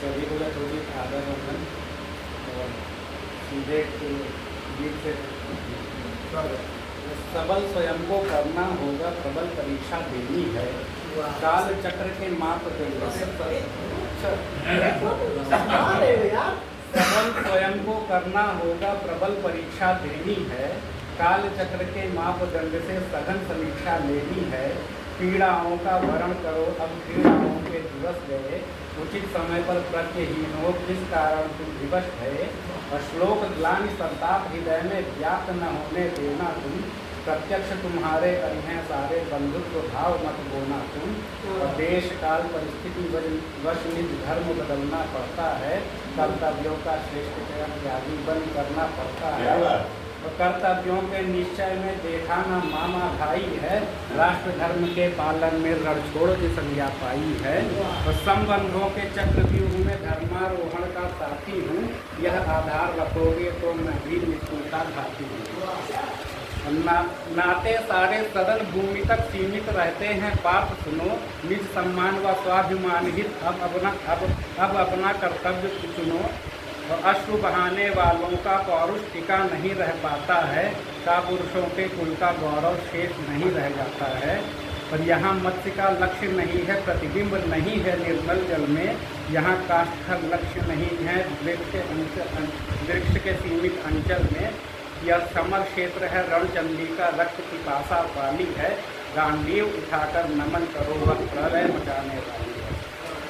सभी को यथोचित आदर वंदन और सीधे गीत से स्वागत। सबल स्वयं को करना होगा, प्रबल परीक्षा देनी है, काल चक्र के मापदंड से सबल स्वयं को करना होगा, प्रबल परीक्षा देनी है, काल चक्र के मापदंड से सघन समीक्षा लेनी है। पीड़ाओं का वरण करो, अब पीड़ाओं के दिवस गए, उचित समय पर प्रत्यहीन हो, किस कारण तुम विवश है। और श्लोक ग्लानि संताप हृदय में व्याप्त न होने देना तुम, प्रत्यक्ष तुम्हारे अरिहं सारे, बंधुत्व भाव मत बोना तुम। और देश काल परिस्थिति वश निज धर्म बदलना पड़ता है, कर्तव्यों का श्रेष्ठ त्यागी बन करना पड़ता है। और कर्तव्यों के निश्चय में देखा न मामा भाई है, राष्ट्र धर्म के पालन में रणछोड़ की संज्ञा पाई है। और संबंधों के चक्रव्यूह में धर्मारोहण का साथी हूँ, यह आधार रखोगे तो मैं भी मृत्यु का घाती हूँ। नाते सारे सदन भूमि तक सीमित रहते हैं, पाप सुनो, निज सम्मान व स्वाभिमान हित अब अपना कर्तव्य चुनो। और अश्रु बहाने वालों का पौरुष टिका नहीं रह पाता है, कापुरुषों के कुल का गौरव शेष नहीं रह जाता है। और यहाँ मत्स्य का लक्ष्य नहीं है, प्रतिबिंब नहीं है निर्मल जल में, यहाँ काष्ठ का लक्ष्य नहीं है वृक्ष के सीमित अंचल में। यह समर क्षेत्र है, रणचंडी का रक्त पिपासा वाली है, गांडीव उठाकर नमन करो, वह प्रलय मचाने वाली है।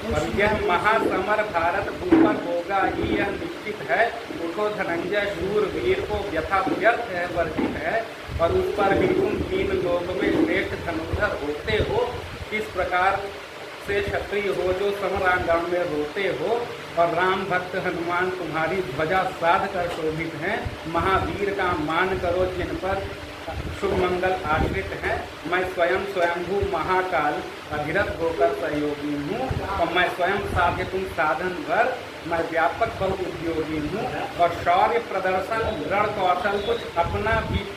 और यह महासमर भारत भूपर होगा ही, यह निश्चित है। उठो धनंजय शूरवीर को व्यथा व्यर्थ है वर्जित है, और उस पर भी तुम तीन लोक में श्रेष्ठ धनुर्धर होते हो। किस प्रकार से क्षत्रिय हो जो समरांगण में रोते हो, और राम भक्त हनुमान तुम्हारी ध्वजा साध कर शोभित हैं। महावीर का मान करो जिन पर शुभ मंगल आश्रित हैं। मैं स्वयं स्वयंभू महाकाल अभिरत होकर सहयोगी हूँ, और मैं स्वयं साध्य तुम साधन भर, मैं व्यापक बल उद्योगी हूँ। और शौर्य प्रदर्शन रण कौशल कुछ अपना भी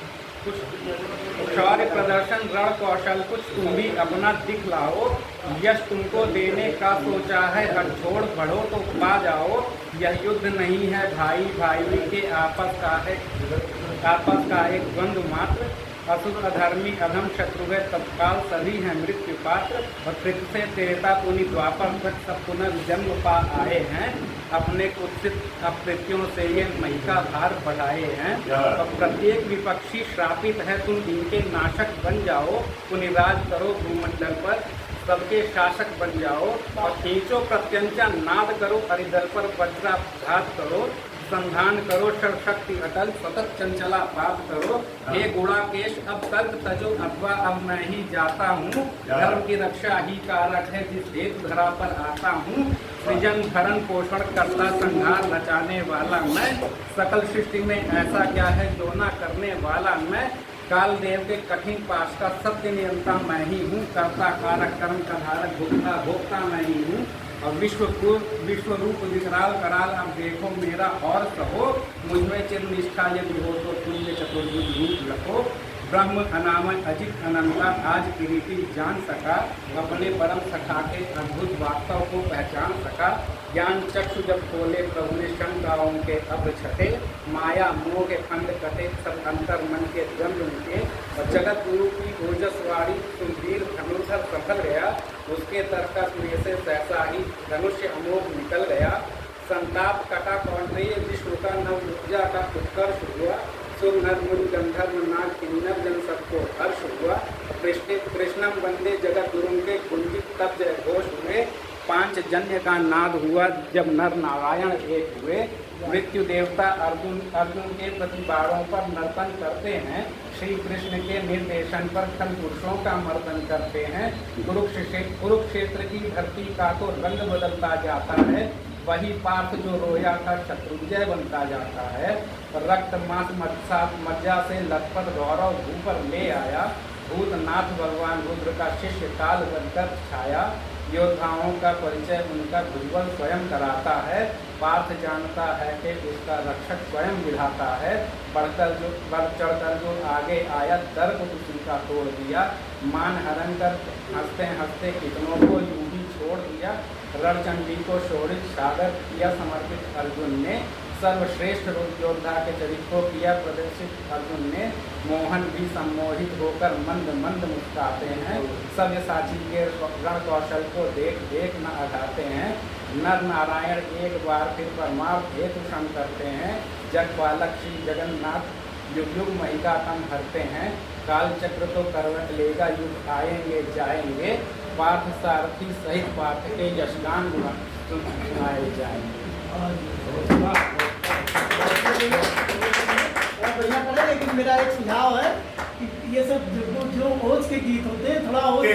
शौर्य प्रदर्शन रण कौशल कुछ तुम भी अपना दिखलाओ। यश तुमको देने का सोचा है, हर छोड़ बढ़ो तो पा जाओ। यह युद्ध नहीं है भाई भाई के आपस का एक द्वंद्व मात्र। असुर अधर्मी अधम शत्रु है, तत्काल सभी हैं मृत्यु पात्र। और कृत से त्रेता पुनि द्वापर तक सब पुनर्जन्म पा आए हैं, अपने कुत्सित अकृत्यों से ये मही का भार बढ़ाए हैं। और प्रत्येक विपक्षी श्रापित है, तुम इनके नाशक बन जाओ। पुनिराज करो भूमंडल पर, सबके शासक बन जाओ। और खींचो प्रत्यंचा नाद करो, हरिदल पर वज्राघात करो। संधान करो शक्ति अटल, सतत चंचला पाप करो। हे गुणाकेश अब तर्क तजो, अथवा अब मैं ही जाता हूँ। धर्म की रक्षा ही कारक है, जिस हेतु धरा पर आता हूँ। सृजन भरण पोषण करता संहार रचाने वाला मैं, सकल सृष्टि में ऐसा क्या है जो ना करने वाला मैं। काल देव के कठिन पास का सत्य नियंता मैं ही हूँ, कर्ता कारक कर्म का धारक भोक्ता मैं ही हूँ। और विश्व रूप विकराल कराल, अब देखो मेरा और कहो। मुझमें चिर निष्ठा यदि हो तो तुल्य चतुर्भुज रूप रखो। ब्रह्म अनामय अजित अनंता आज किरीटी जान सका, अपने परम सखा के अद्भुत वास्तव को पहचान सका। ज्ञान चक्षु जब खोले प्रभु ने शंकाओं के अब्र छटे, माया मोह के खंड कटे सब अंतर मन के द्वंद्व मिटे। और जगत गुरु की ओजस्वाणी सुधीर धनुर्धर सफल गया, उसके तर्कस में से सहसा ही धनुष्य अमोघ निकल गया। संताप कटा कौंतेय विश्व का नव ऊर्जा का उत्कर्ष हुआ। सुर नर मुनि गंधर्व नाग किन्नर जन सबको हर्ष हुआ। कृष्णम वंदे जगत गुरु के कुंजित तब जय घोष हुए। पांच जन्य का नाद हुआ जब नर नारायण एक हुए। मृत्यु देवता अर्जुन के प्रति बाणों पर नर्तन करते हैं, श्री कृष्ण के निर्देशन पर खल पुरुषों का मर्दन करते हैं। कुरुक्षेत्र की धरती का तो रंग बदलता जाता है, वही पार्थ जो रोया था शत्रुंजय बनता जाता है। रक्त मांस मज्जा से लथपथ गौरव भूपर ले आया, भूतनाथ भगवान रुद्र का शिष्य काल बनकर छाया। योद्धाओं का परिचय उनका भुजबल स्वयं कराता है, पार्थ जानता है कि उसका रक्षक स्वयं विधाता है। बढ़ चढ़कर जो आगे आया दर्प उसी का तोड़ दिया, मान हरण कर हंसते हंसते कितनों को यूं ही छोड़ दिया। रणचंडी को शोणित सागर किया समर्पित अर्जुन ने, सर्वश्रेष्ठ योद्धा के चरित्र को किया प्रदर्शित अर्जुन ने। मोहन भी सम्मोहित होकर मंद मंद मुस्कुराते हैं, सव्यसाची के रण कौशल को देख देख न अघाते हैं। नर नारायण एक बार फिर परमार्थ हेतु क्षण करते हैं, जगपालक श्री जगन्नाथ युग युग महिका तम हरते हैं। काल चक्र तो करवट लेगा, युग आएंगे जाएंगे, पार्थ सारथी सहित पार्थ के यशगान सुनाए जाएंगे। बढ़िया करे, लेकिन मेरा एक सुझाव है कि ये सब जो ओज के गीत होते हैं थोड़ा ओज